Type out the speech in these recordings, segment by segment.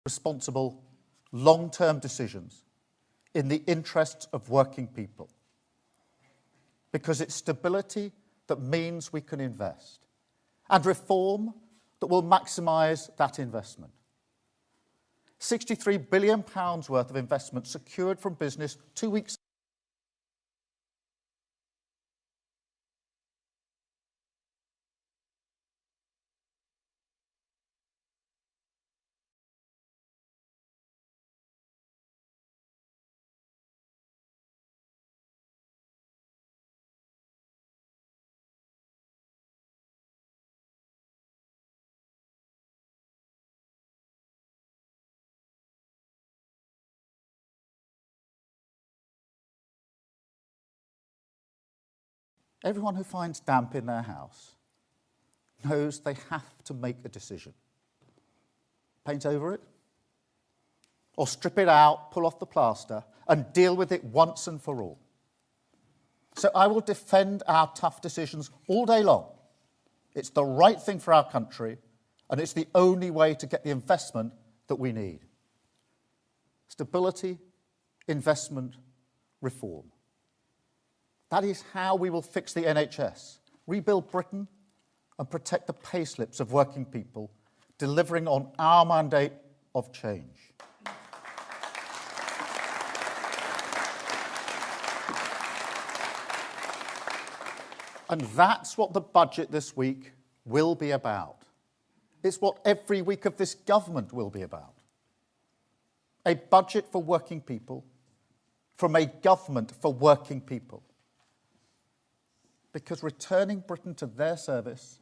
responsible, long-term decisions in the interests of working people. Because it's stability that means we can invest, and reform that will maximise that investment. £63 billion worth of investment secured from business 2 weeks. Everyone who finds damp in their house knows they have to make a decision. Paint over it, or strip it out, pull off the plaster, and deal with it once and for all. So I will defend our tough decisions all day long. It's the right thing for our country, and it's the only way to get the investment that we need. Stability, investment, reform. That is how we will fix the NHS, rebuild Britain, and protect the payslips of working people, delivering on our mandate of change. And that's what the budget this week will be about. It's what every week of this government will be about. A budget for working people, from a government for working people. Because returning Britain to their service,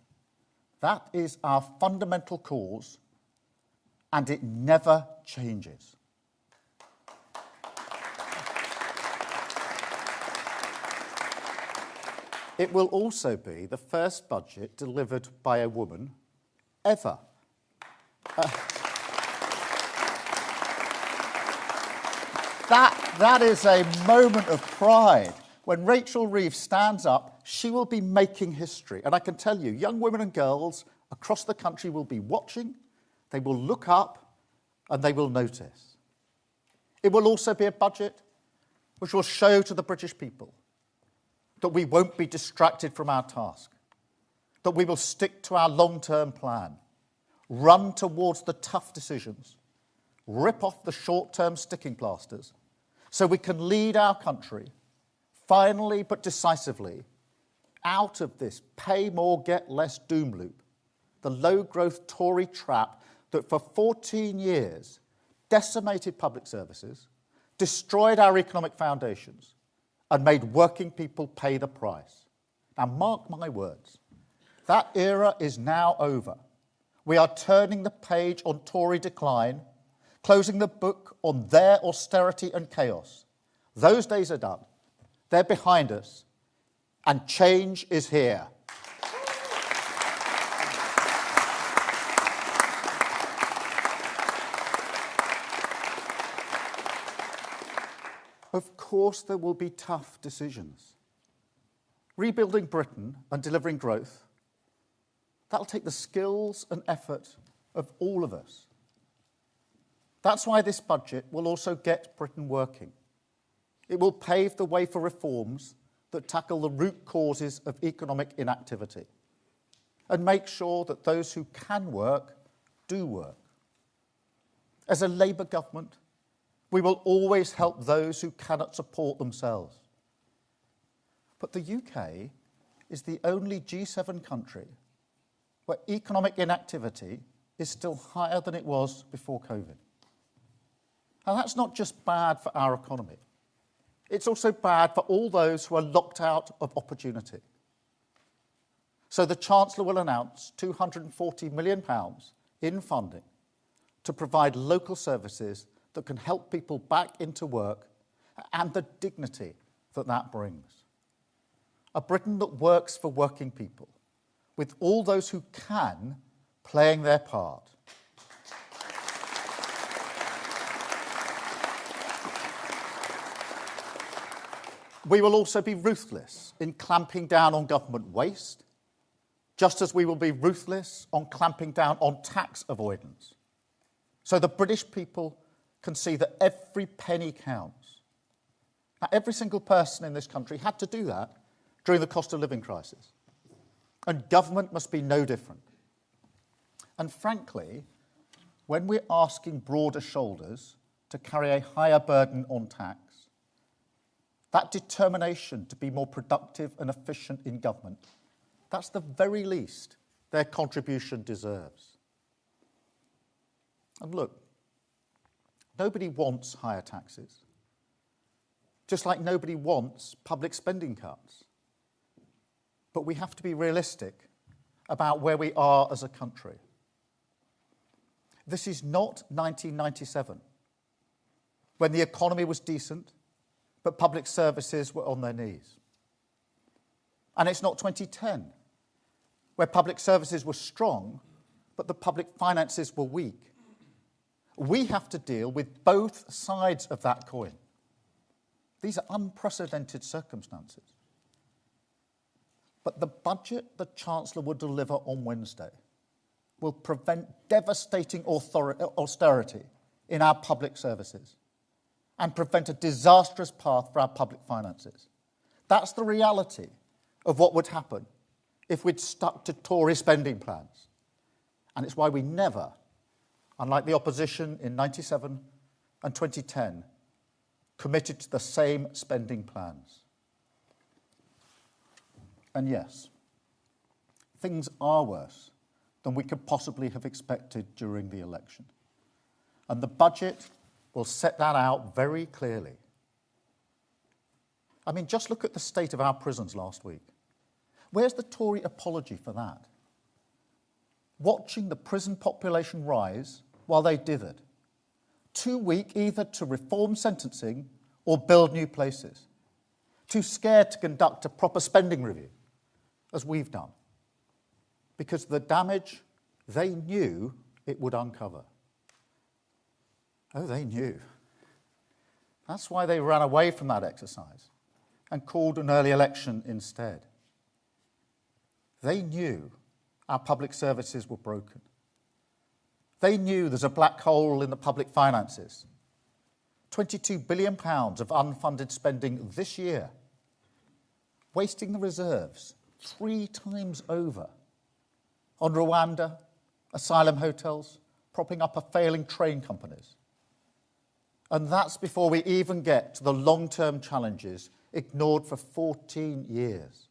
that is our fundamental cause, and it never changes. It will also be the first budget delivered by a woman ever. That is a moment of pride. When Rachel Reeves stands up, she will be making history. And I can tell you, young women and girls across the country will be watching, they will look up, and they will notice. It will also be a budget which will show to the British people that we won't be distracted from our task, that we will stick to our long-term plan, run towards the tough decisions, rip off the short-term sticking plasters, so we can lead our country finally but decisively out of this pay more, get less doom loop, the low-growth Tory trap that for 14 years decimated public services, destroyed our economic foundations, and made working people pay the price. Now, mark my words, that era is now over. We are turning the page on Tory decline, closing the book on their austerity and chaos. Those days are done. They're behind us, and change is here. Of course, there will be tough decisions. Rebuilding Britain and delivering growth, that'll take the skills and effort of all of us. That's why this budget will also get Britain working. It will pave the way for reforms that tackle the root causes of economic inactivity and make sure that those who can work do work. As a Labour government, we will always help those who cannot support themselves. But the UK is the only G7 country where economic inactivity is still higher than it was before COVID. And that's not just bad for our economy. It's also bad for all those who are locked out of opportunity. So the Chancellor will announce £240 million in funding to provide local services that can help people back into work and the dignity that that brings. A Britain that works for working people, with all those who can playing their part. We will also be ruthless in clamping down on government waste, just as we will be ruthless on clamping down on tax avoidance. so the British people can see that every penny counts. Now, every single person in this country had to do that during the cost of living crisis. And government must be no different. And frankly, when we're asking broader shoulders to carry a higher burden on tax, that determination to be more productive and efficient in government, that's the very least their contribution deserves. And look, nobody wants higher taxes, just like nobody wants public spending cuts. But we have to be realistic about where we are as a country. This is not 1997, when the economy was decent, but public services were on their knees. And it's not 2010, where public services were strong, but the public finances were weak. We have to deal with both sides of that coin. These are unprecedented circumstances. But the budget the Chancellor will deliver on Wednesday will prevent devastating austerity in our public services and prevent a disastrous path for our public finances. That's the reality of what would happen if we'd stuck to Tory spending plans. And it's why we never, unlike the opposition in 97 and 2010, committed to the same spending plans. And yes, things are worse than we could possibly have expected during the election. And the budget will set that out very clearly. I mean, just look at the state of our prisons last week. Where's the Tory apology for that? Watching the prison population rise while they dithered. Too weak either to reform sentencing or build new places. Too scared to conduct a proper spending review, as we've done, because the damage they knew it would uncover. Oh, they knew. That's why they ran away from that exercise and called an early election instead. They knew our public services were broken. They knew there's a black hole in the public finances. £22 billion of unfunded spending this year, wasting the reserves 3 times over on Rwanda, asylum hotels, propping up a failing train companies. And that's before we even get to the long-term challenges ignored for 14 years.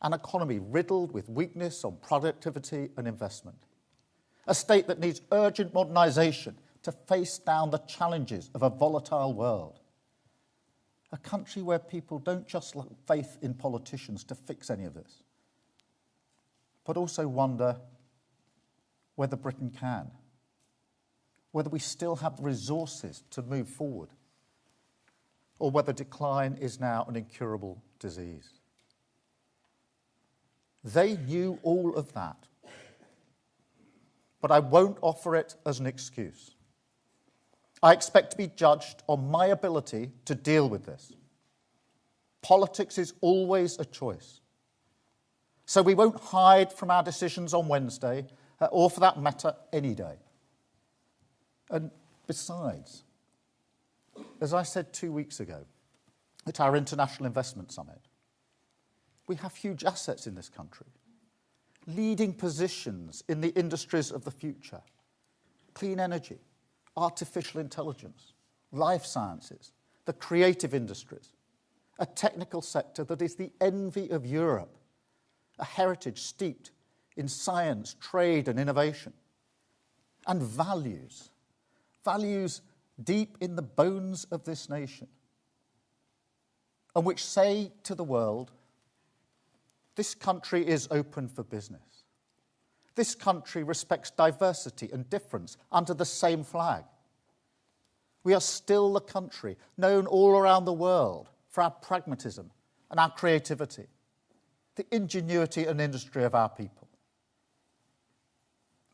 An economy riddled with weakness on productivity and investment. A state that needs urgent modernisation to face down the challenges of a volatile world. A country where people don't just lack faith in politicians to fix any of this, but also wonder whether Britain can, whether we still have the resources to move forward, or whether decline is now an incurable disease. They knew all of that, but I won't offer it as an excuse. I expect to be judged on my ability to deal with this. Politics is always a choice. So we won't hide from our decisions on Wednesday, or for that matter, any day. And besides, as I said 2 weeks ago at our International Investment Summit, we have huge assets in this country, leading positions in the industries of the future, clean energy, artificial intelligence, life sciences, the creative industries, a technical sector that is the envy of Europe, a heritage steeped in science, trade and innovation, and values deep in the bones of this nation, and which say to the world, this country is open for business. This country respects diversity and difference under the same flag. We are still the country known all around the world for our pragmatism and our creativity, the ingenuity and industry of our people.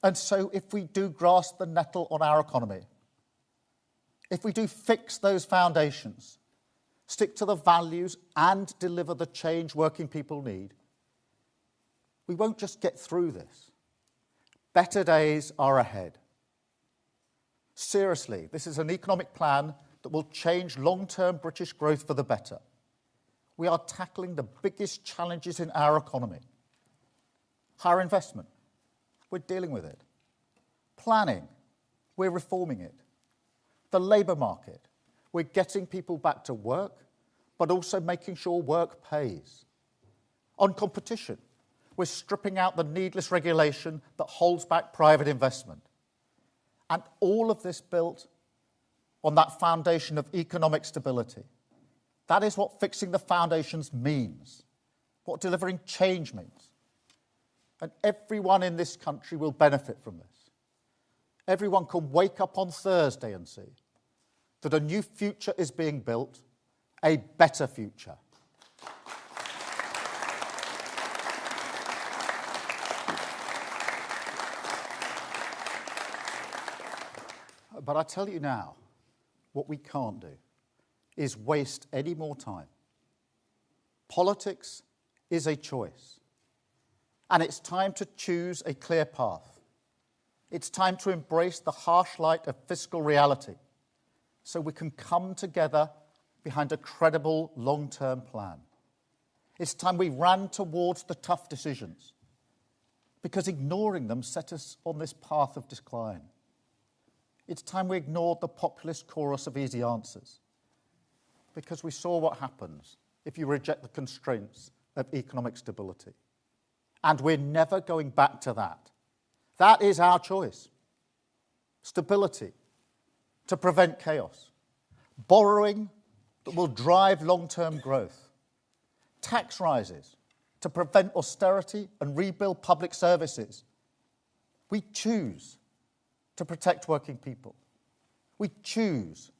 And so if we do grasp the nettle on our economy, if we do fix those foundations, stick to the values and deliver the change working people need, we won't just get through this. Better days are ahead. Seriously, this is an economic plan that will change long-term British growth for the better. We are tackling the biggest challenges in our economy. Higher investment, we're dealing with it. Planning, we're reforming it. The labour market, we're getting people back to work, but also making sure work pays. On competition, we're stripping out the needless regulation that holds back private investment. And all of this built on that foundation of economic stability. That is what fixing the foundations means, what delivering change means. And everyone in this country will benefit from this. Everyone can wake up on Thursday and see that a new future is being built, a better future. But I tell you now, what we can't do is waste any more time. Politics is a choice, and it's time to choose a clear path. It's time to embrace the harsh light of fiscal reality so we can come together behind a credible long-term plan. It's time we ran towards the tough decisions, because ignoring them set us on this path of decline. It's time we ignored the populist chorus of easy answers, because we saw what happens if you reject the constraints of economic stability. And we're never going back to that. That is our choice. Stability to prevent chaos. Borrowing that will drive long-term growth. Tax rises to prevent austerity and rebuild public services. We choose to protect working people. We choose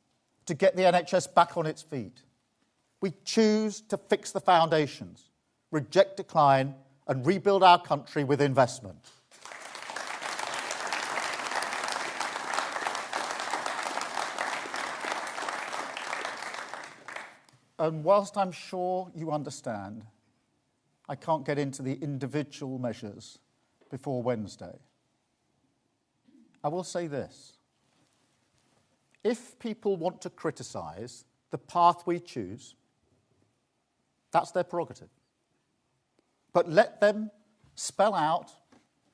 to get the NHS back on its feet. We choose to fix the foundations, reject decline, and rebuild our country with investment. And whilst I'm sure you understand, I can't get into the individual measures before Wednesday. I will say this. If people want to criticise the path we choose, that's their prerogative. But let them spell out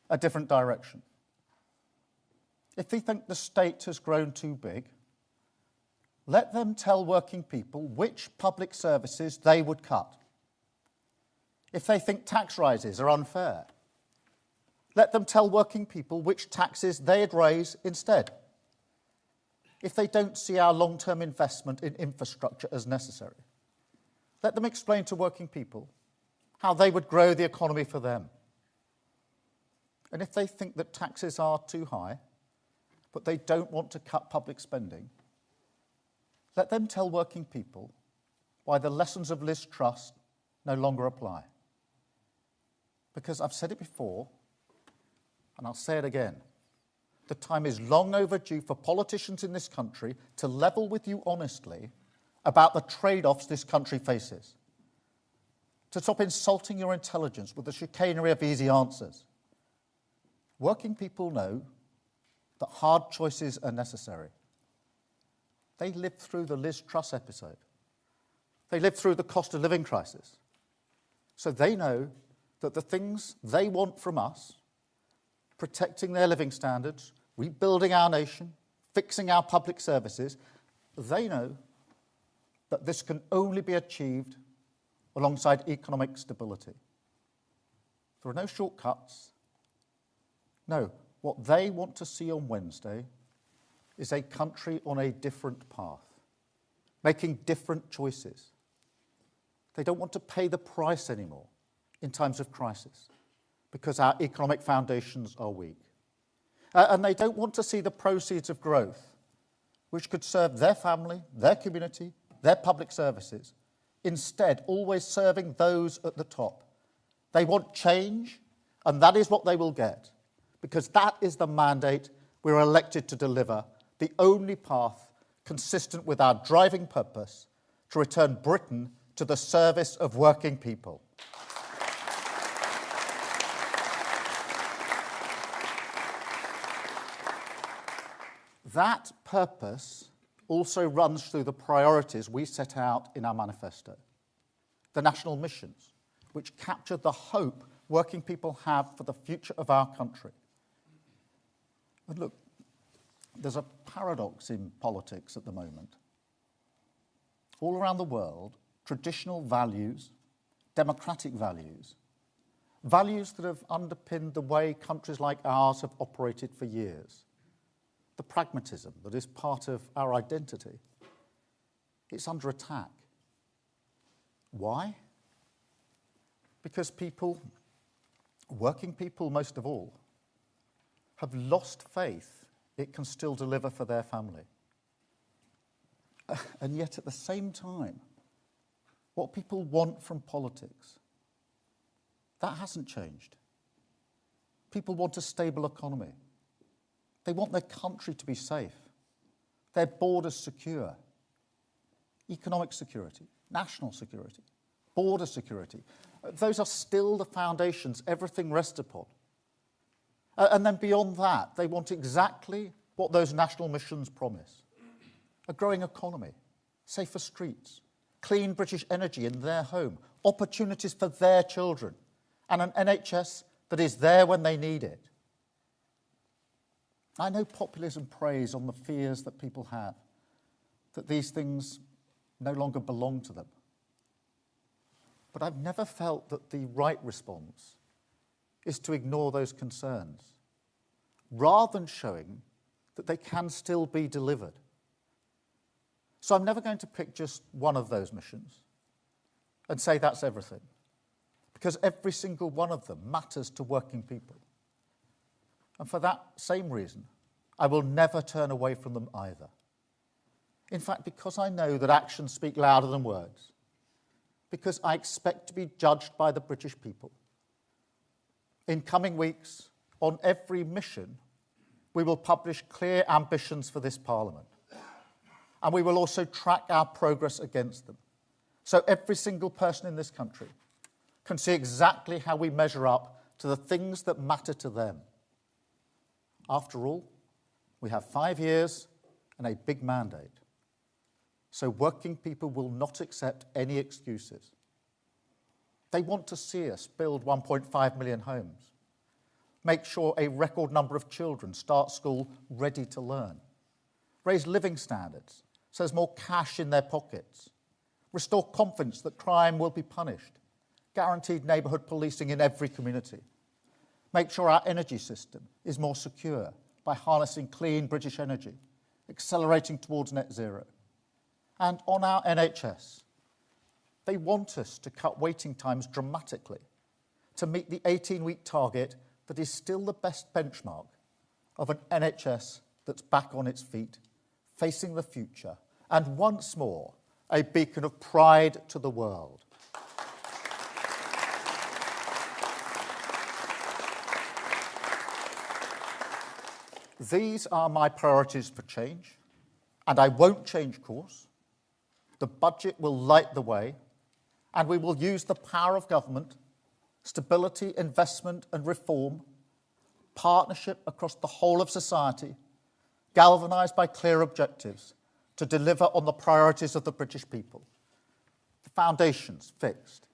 a different direction. If they think the state has grown too big, let them tell working people which public services they would cut. If they think tax rises are unfair, let them tell working people which taxes they'd raise instead. If they don't see our long-term investment in infrastructure as necessary, let them explain to working people how they would grow the economy for them. And if they think that taxes are too high, but they don't want to cut public spending, let them tell working people why the lessons of Liz Truss no longer apply. Because I've said it before, and I'll say it again, the time is long overdue for politicians in this country to level with you honestly about the trade-offs this country faces, to stop insulting your intelligence with the chicanery of easy answers. Working people know that hard choices are necessary. They lived through the Liz Truss episode. They lived through the cost of living crisis. So they know that the things they want from us, protecting their living standards, rebuilding our nation, fixing our public services, they know that this can only be achieved alongside economic stability. There are no shortcuts. No, what they want to see on Wednesday is a country on a different path, making different choices. They don't want to pay the price anymore in times of crisis because our economic foundations are weak. And they don't want to see the proceeds of growth, which could serve their family, their community, their public services, instead always serving those at the top. They want change, and that is what they will get, because that is the mandate we're elected to deliver, the only path consistent with our driving purpose to return Britain to the service of working people. That purpose also runs through the priorities we set out in our manifesto. The national missions, which capture the hope working people have for the future of our country. And look, there's a paradox in politics at the moment. All around the world, traditional values, democratic values, values that have underpinned the way countries like ours have operated for years, the pragmatism that is part of our identity, it's under attack. Why? Because people, working people most of all, have lost faith it can still deliver for their family. And yet at the same time, what people want from politics, that hasn't changed. People want a stable economy. They want their country to be safe, their borders secure, economic security, national security, border security. Those are still the foundations everything rests upon. And then beyond that, they want exactly what those national missions promise. A growing economy, safer streets, clean British energy in their home, opportunities for their children, and an NHS that is there when they need it. I know populism preys on the fears that people have, that these things no longer belong to them. But I've never felt that the right response is to ignore those concerns, rather than showing that they can still be delivered. So I'm never going to pick just one of those missions and say that's everything, because every single one of them matters to working people. And for that same reason, I will never turn away from them either. In fact, because I know that actions speak louder than words, because I expect to be judged by the British people. In coming weeks, on every mission, we will publish clear ambitions for this Parliament. And we will also track our progress against them. So every single person in this country can see exactly how we measure up to the things that matter to them. After all, we have 5 years and a big mandate. So working people will not accept any excuses. They want to see us build 1.5 million homes, make sure a record number of children start school ready to learn, raise living standards so there's more cash in their pockets, restore confidence that crime will be punished, guaranteed neighbourhood policing in every community, make sure our energy system is more secure by harnessing clean British energy, accelerating towards net zero. And on our NHS, they want us to cut waiting times dramatically to meet the 18-week target that is still the best benchmark of an NHS that's back on its feet, facing the future, and once more, a beacon of pride to the world. These are my priorities for change, and I won't change course. The budget will light the way, and we will use the power of government, stability, investment and reform, partnership across the whole of society, galvanised by clear objectives, to deliver on the priorities of the British people. The foundations fixed,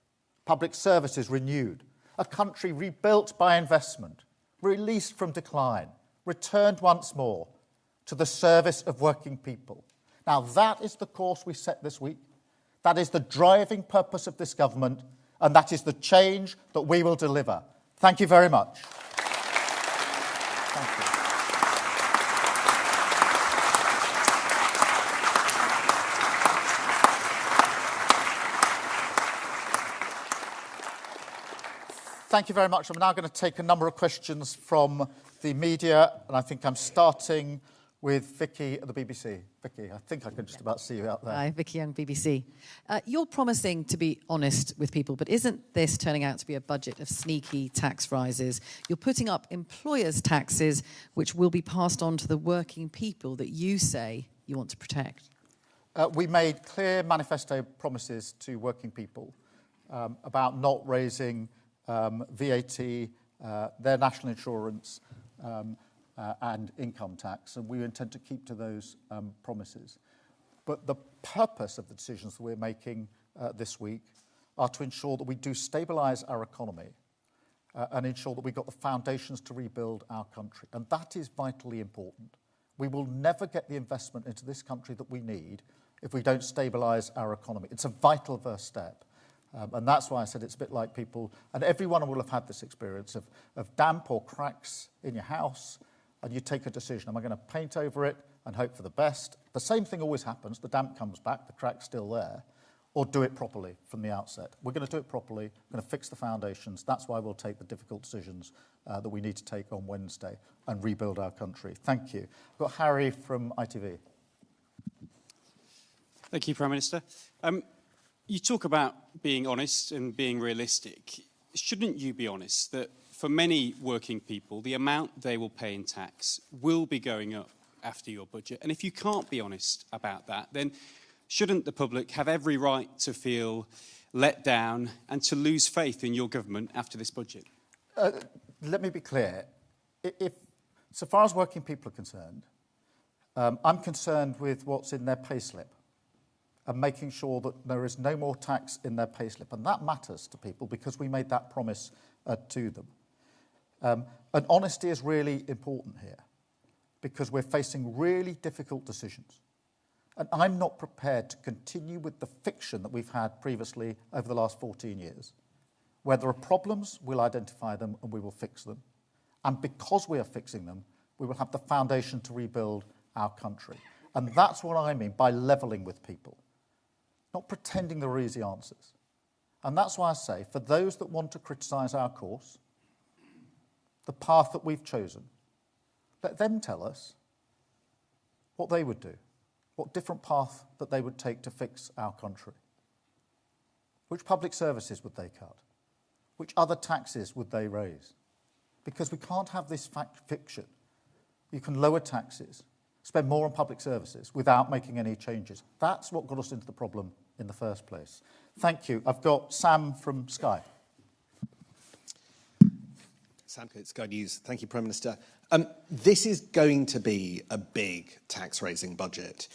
public services renewed, a country rebuilt by investment, released from decline, returned once more to the service of working people. Now that is the course we set this week. That is the driving purpose of this government, and that is the change that we will deliver. Thank you very much. Thank you. Thank you very much. I'm now going to take a number of questions from the media, and I think I'm starting with Vicky at the BBC. Vicky, I think I can just about see you out there. Hi, Vicky Young, BBC. You're promising to be honest with people, but isn't this turning out to be a budget of sneaky tax rises? You're putting up employers' taxes, which will be passed on to the working people that you say you want to protect. We made clear manifesto promises to working people about not raising VAT, their national insurance, and income tax, and we intend to keep to those promises. But the purpose of the decisions that we're making this week are to ensure that we do stabilise our economy and ensure that we've got the foundations to rebuild our country. And that is vitally important. We will never get the investment into this country that we need if we don't stabilise our economy. It's a vital first step. And that's why I said it's a bit like people, and everyone will have had this experience of damp or cracks in your house, and you take a decision. Am I going to paint over it and hope for the best? The same thing always happens. The damp comes back, the crack's still there. Or do it properly from the outset. We're going to do it properly. We're going to fix the foundations. That's why we'll take the difficult decisions that we need to take on Wednesday and rebuild our country. Thank you. I've got Harry from ITV. Thank you, Prime Minister. You talk about being honest and being realistic. Shouldn't you be honest that for many working people, the amount they will pay in tax will be going up after your budget? And if you can't be honest about that, then shouldn't the public have every right to feel let down and to lose faith in your government after this budget? Let me be clear. So far as working people are concerned, I'm concerned with what's in their payslip and making sure that there is no more tax in their payslip. And that matters to people because we made that promise to them. And honesty is really important here because we're facing really difficult decisions. And I'm not prepared to continue with the fiction that we've had previously over the last 14 years. Where there are problems, we'll identify them and we will fix them. And because we are fixing them, we will have the foundation to rebuild our country. And that's what I mean by levelling with people, not pretending there are easy answers. And that's why I say, for those that want to criticise our course, the path that we've chosen, let them tell us what they would do. What different path that they would take to fix our country. Which public services would they cut? Which other taxes would they raise? Because we can't have this fiction. You can lower taxes, spend more on public services without making any changes. That's what got us into the problem in the first place. Thank you. I've got Sam from Sky. Sam Coates, Sky News. Thank you, Prime Minister. This is going to be a big tax-raising budget.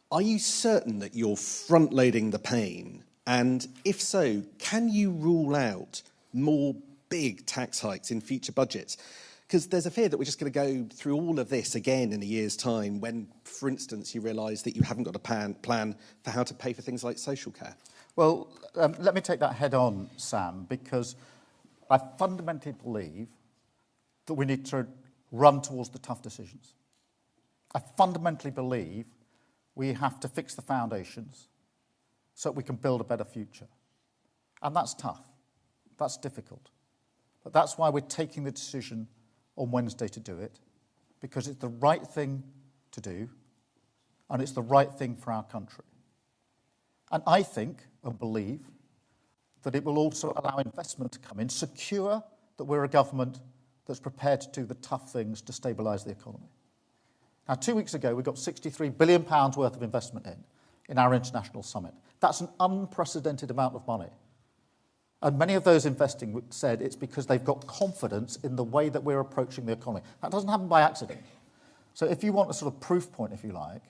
Are you certain that you're front-loading the pain? And if so, can you rule out more big tax hikes in future budgets? Because there's a fear that we're just going to go through all of this again in a year's time when, for instance, you realise that you haven't got a plan for how to pay for things like social care. Well, let me take that head on, Sam, because I fundamentally believe that we need to run towards the tough decisions. I fundamentally believe we have to fix the foundations so that we can build a better future. And that's tough. That's difficult. But that's why we're taking the decision on Wednesday to do it, because it's the right thing to do, and it's the right thing for our country. And I think and believe that it will also allow investment to come in, secure that we're a government that's prepared to do the tough things to stabilise the economy. Now, 2 weeks ago, we got £63 billion worth of investment in our international summit. That's an unprecedented amount of money. And many of those investing said it's because they've got confidence in the way that we're approaching the economy. That doesn't happen by accident. So if you want a sort of proof point, if you like,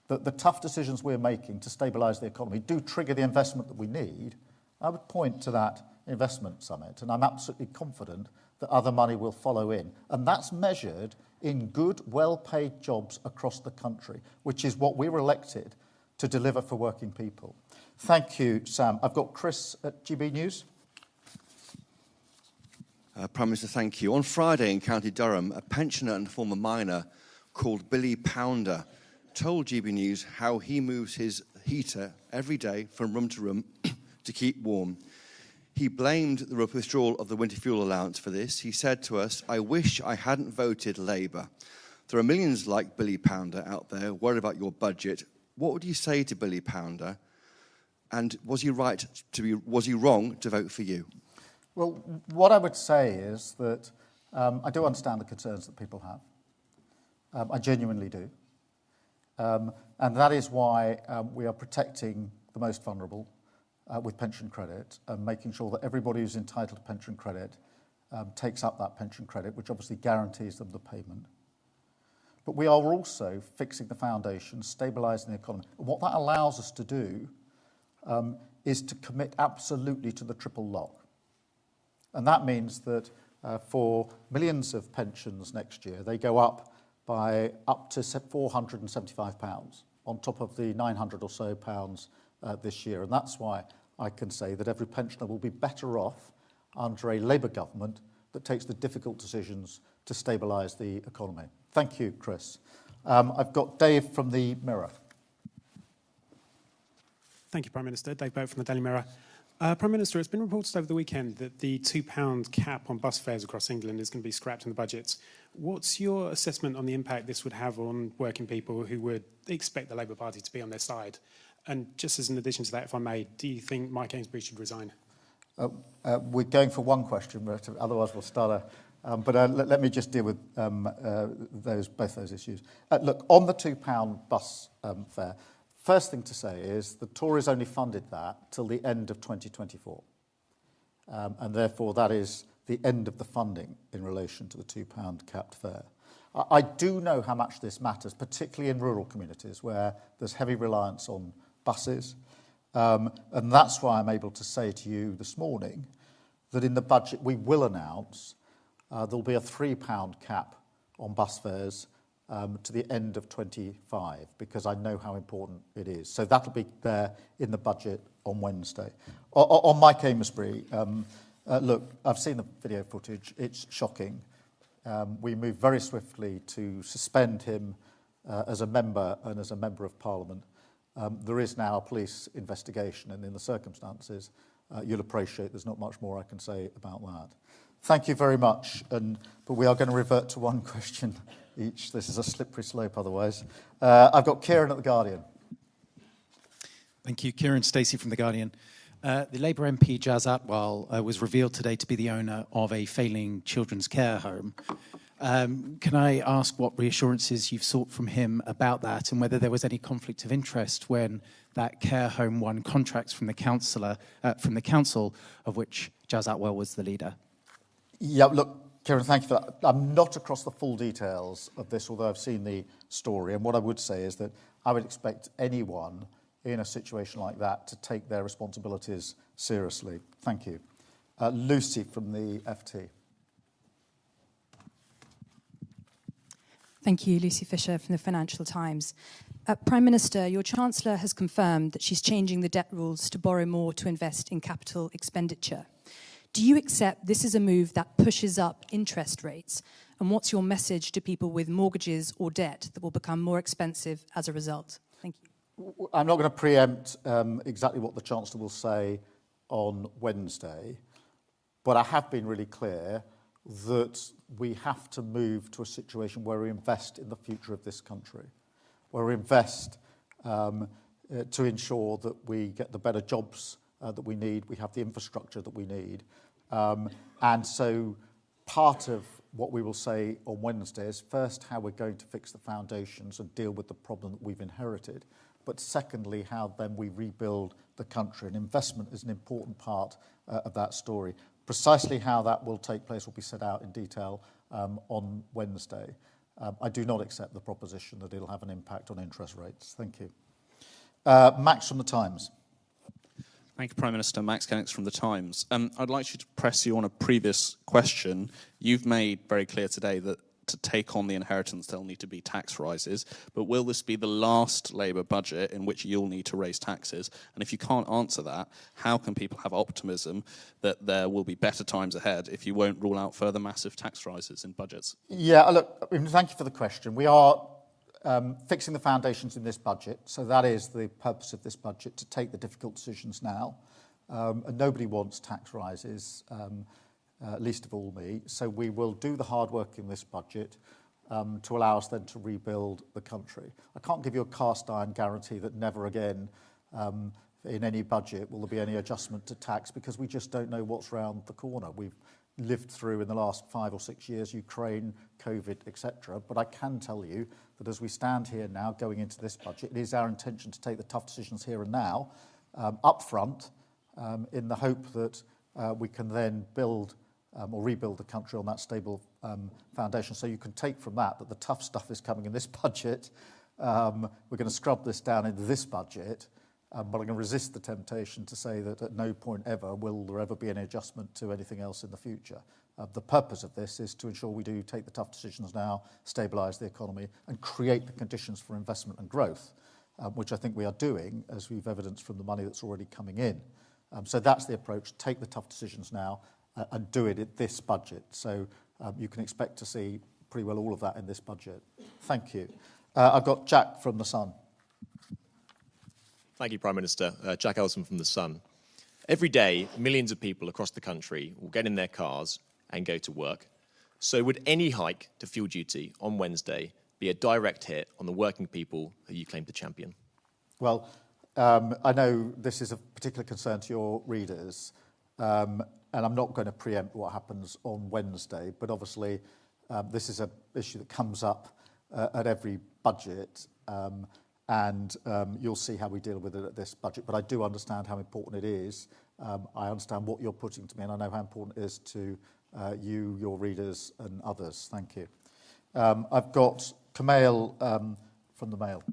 that the tough decisions we're making to stabilise the economy do trigger the investment that we need, I would point to that investment summit. And I'm absolutely confident that other money will follow in. And that's measured in good, well-paid jobs across the country, which is what we were elected to deliver for working people. Thank you, Sam. I've got Chris at GB News. Prime Minister, thank you. On Friday in County Durham, a pensioner and former miner called Billy Pounder told GB News how he moves his heater every day from room to room to keep warm. He blamed the withdrawal of the winter fuel allowance for this. He said to us, "I wish I hadn't voted Labour. There are millions like Billy Pounder out there worried about your budget. What would you say to Billy Pounder? And was he wrong to vote for you?" Well, what I would say is that I do understand the concerns that people have. I genuinely do. And that is why we are protecting the most vulnerable with pension credit and making sure that everybody who's entitled to pension credit takes up that pension credit, which obviously guarantees them the payment. but we are also fixing the foundations, stabilising the economy. And what that allows us to do is to commit absolutely to the triple lock. And that means that for millions of pensions next year, they go up by up to £475 on top of the £900 or so this year. And that's why I can say that every pensioner will be better off under a Labour government that takes the difficult decisions to stabilise the economy. Thank you, Chris. I've got Dave from the Mirror. Thank you, Prime Minister. Dave Boat from the Daily Mirror. Prime Minister, it's been reported over the weekend that the £2 cap on bus fares across England is going to be scrapped in the budget. What's your assessment on the impact this would have on working people who would expect the Labour Party to be on their side? And just as an addition to that, if I may, do you think Mike Amesbury should resign? We're going for one question, but otherwise we'll start but let me just deal with both those issues. Look, on the £2 bus fare, first thing to say is the Tories only funded that till the end of 2024. And therefore, that is the end of the funding in relation to the £2 capped fare. I do know how much this matters, particularly in rural communities where there's heavy reliance on buses. And that's why I'm able to say to you this morning that in the budget we will announce there'll be a £3 cap on bus fares to the end of 25, because I know how important it is. So that'll be there in the budget on Wednesday. On Mike Amesbury, look, I've seen the video footage. It's shocking. We moved very swiftly to suspend him as a member and as a member of Parliament. There is now a police investigation, and in the circumstances, you'll appreciate there's not much more I can say about that. Thank you very much, but we are going to revert to one question each. This is a slippery slope otherwise. I've got Kieran at The Guardian. Thank you. Kieran Stacey from The Guardian. The Labour MP Jazz Atwal was revealed today to be the owner of a failing children's care home. Can I ask what reassurances you've sought from him about that, and whether there was any conflict of interest when that care home won contracts from the council, of which Jazz Atwal was the leader? Yeah, look, Kieran, thank you for that. I'm not across the full details of this, although I've seen the story. And what I would say is that I would expect anyone in a situation like that to take their responsibilities seriously. Thank you. Lucy from the FT. Thank you, Lucy Fisher from the Financial Times. Prime Minister, your Chancellor has confirmed that she's changing the debt rules to borrow more to invest in capital expenditure. Do you accept this is a move that pushes up interest rates? And what's your message to people with mortgages or debt that will become more expensive as a result? Thank you. I'm not going to preempt exactly what the Chancellor will say on Wednesday, but I have been really clear that we have to move to a situation where we invest in the future of this country, where we invest to ensure that we get the better jobs that we need, we have the infrastructure that we need. And so part of what we will say on Wednesday is first how we're going to fix the foundations and deal with the problem that we've inherited, but secondly how then we rebuild the country. And investment is an important part of that story. Precisely how that will take place will be set out in detail on Wednesday. I do not accept the proposition that it'll have an impact on interest rates. Thank you. Max from The Times. Thank you, Prime Minister. Max Kennix from The Times. I'd like you to press you on a previous question. You've made very clear today that to take on the inheritance, there'll need to be tax rises. But will this be the last Labour budget in which you'll need to raise taxes? And if you can't answer that, how can people have optimism that there will be better times ahead if you won't rule out further massive tax rises in budgets? Yeah, look, thank you for the question. We are fixing the foundations in this budget. So that is the purpose of this budget, to take the difficult decisions now. And nobody wants tax rises, least of all me. So we will do the hard work in this budget to allow us then to rebuild the country. I can't give you a cast iron guarantee that never again in any budget will there be any adjustment to tax, because we just don't know what's round the corner. We've lived through in the last 5 or 6 years, Ukraine, COVID, etc. But I can tell you that as we stand here now going into this budget, it is our intention to take the tough decisions here and now up front in the hope that we can then build or rebuild the country on that stable foundation. So you can take from that the tough stuff is coming in this budget. We're going to scrub this down into this budget, but I'm going to resist the temptation to say that at no point ever will there ever be any adjustment to anything else in the future. The purpose of this is to ensure we do take the tough decisions now, stabilise the economy and create the conditions for investment and growth, which I think we are doing, as we've evidenced from the money that's already coming in. So that's the approach, take the tough decisions now and do it at this budget. So you can expect to see pretty well all of that in this budget. Thank you. I've got Jack from The Sun. Thank you, Prime Minister. Jack Ellison from The Sun. Every day, millions of people across the country will get in their cars and go to work. So would any hike to fuel duty on Wednesday be a direct hit on the working people who you claim to champion? Well, I know this is a particular concern to your readers, and I'm not going to preempt what happens on Wednesday, but obviously this is an issue that comes up at every budget, and you'll see how we deal with it at this budget. But I do understand how important it is. I understand what you're putting to me, and I know how important it is to you, your readers, and others. Thank you. I've got Kamal from the Mail.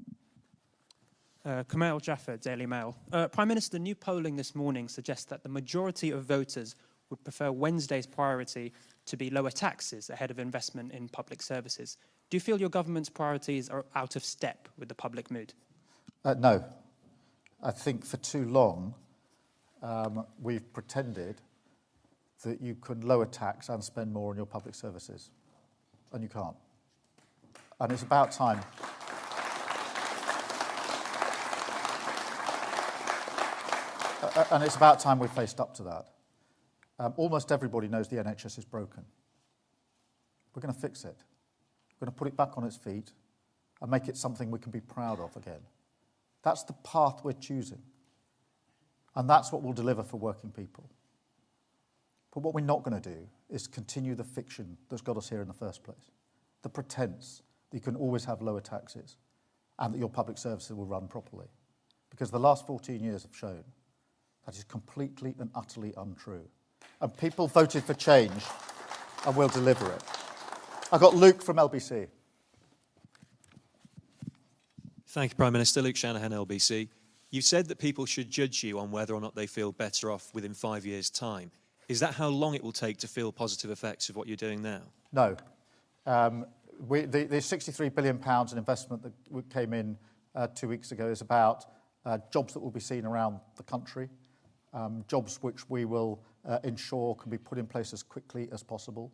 Kamal Jaffer, Daily Mail. Prime Minister, new polling this morning suggests that the majority of voters would prefer Wednesday's priority to be lower taxes ahead of investment in public services. Do you feel your government's priorities are out of step with the public mood? No. I think for too long we've pretended that you can lower tax and spend more on your public services, and you can't. And it's about time. And it's about time we faced up to that. Almost everybody knows the NHS is broken. We're going to fix it. We're going to put it back on its feet and make it something we can be proud of again. That's the path we're choosing. And that's what we'll deliver for working people. But what we're not going to do is continue the fiction that's got us here in the first place. The pretense that you can always have lower taxes and that your public services will run properly. Because the last 14 years have shown that is completely and utterly untrue. And people voted for change and we'll deliver it. I've got Luke from LBC. Thank you, Prime Minister. Luke Shanahan, LBC. You've said that people should judge you on whether or not they feel better off within 5 years' time. Is that how long it will take to feel positive effects of what you're doing now? No. The £63 billion in investment that came in 2 weeks ago is about jobs that will be seen around the country, jobs which we will ensure can be put in place as quickly as possible.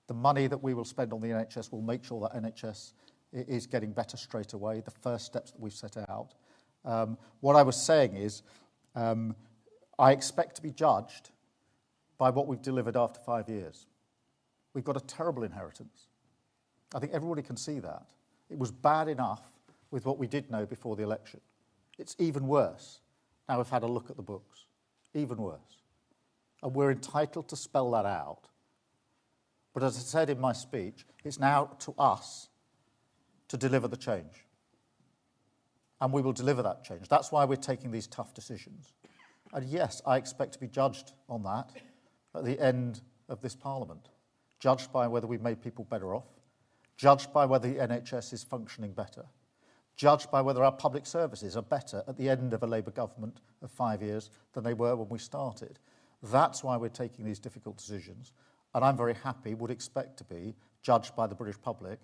The money that we will spend on the NHS will make sure that NHS is getting better straight away, the first steps that we've set out. What I was saying is I expect to be judged by what we've delivered after 5 years. We've got a terrible inheritance. I think everybody can see that. It was bad enough with what we did know before the election. It's even worse now we've had a look at the books. Even worse. And we're entitled to spell that out. But as I said in my speech, it's now to us to deliver the change. And we will deliver that change. That's why we're taking these tough decisions. And yes, I expect to be judged on that at the end of this Parliament. Judged by whether we've made people better off. Judged by whether the NHS is functioning better. Judged by whether our public services are better at the end of a Labour government of 5 years than they were when we started. That's why we're taking these difficult decisions. And I'm very happy, would expect to be, judged by the British public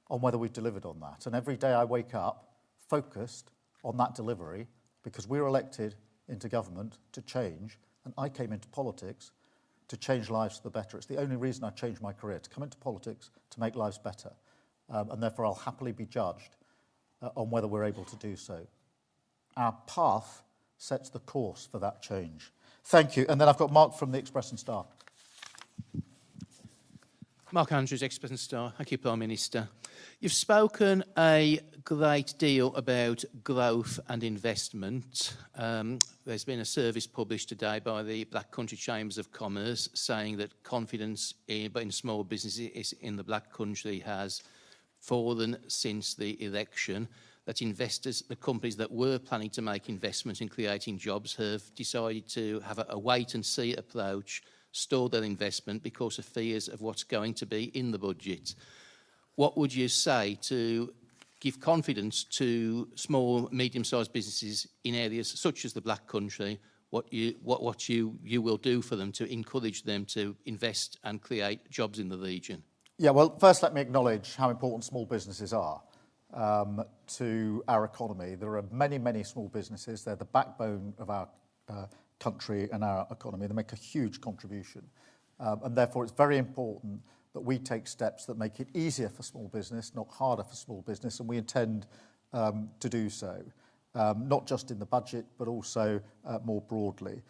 on whether we've delivered on that. And every day I wake up focused on that delivery because we're elected into government to change, and I came into politics to change lives for the better. It's the only reason I changed my career, to come into politics to make lives better. And therefore I'll happily be judged on whether we're able to do so. Our path sets the course for that change. Thank you. And then I've got Mark from the Express and Star. Mark Andrews, Express and Star. Thank you, Prime Minister. You've spoken a great deal about growth and investment. There's been a service published today by the Black Country Chambers of Commerce saying that confidence in small businesses in the Black Country has fallen since the election, that investors, the companies that were planning to make investments in creating jobs have decided to have a wait-and-see approach stall their investment because of fears of what's going to be in the budget. What would you say to give confidence to small, medium-sized businesses in areas such as the Black Country, what you will do for them to encourage them to invest and create jobs in the region? Yeah, well, first let me acknowledge how important small businesses are to our economy. There are many, many small businesses. They're the backbone of our country and our economy. They make a huge contribution. And therefore, it's very important that we take steps that make it easier for small business, not harder for small business, and we intend to do so, not just in the budget, but also more broadly.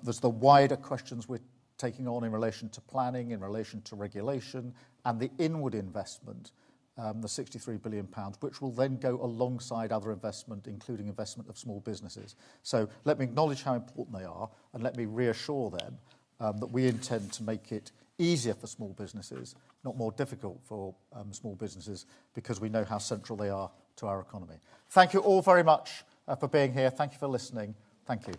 There's the wider questions we're taking on in relation to planning, in relation to regulation, and the inward investment, the £63 billion, which will then go alongside other investment, including investment of small businesses. So let me acknowledge how important they are, and let me reassure them that we intend to make it easier for small businesses, not more difficult for small businesses, because we know how central they are to our economy. Thank you all very much for being here. Thank you for listening. Thank you.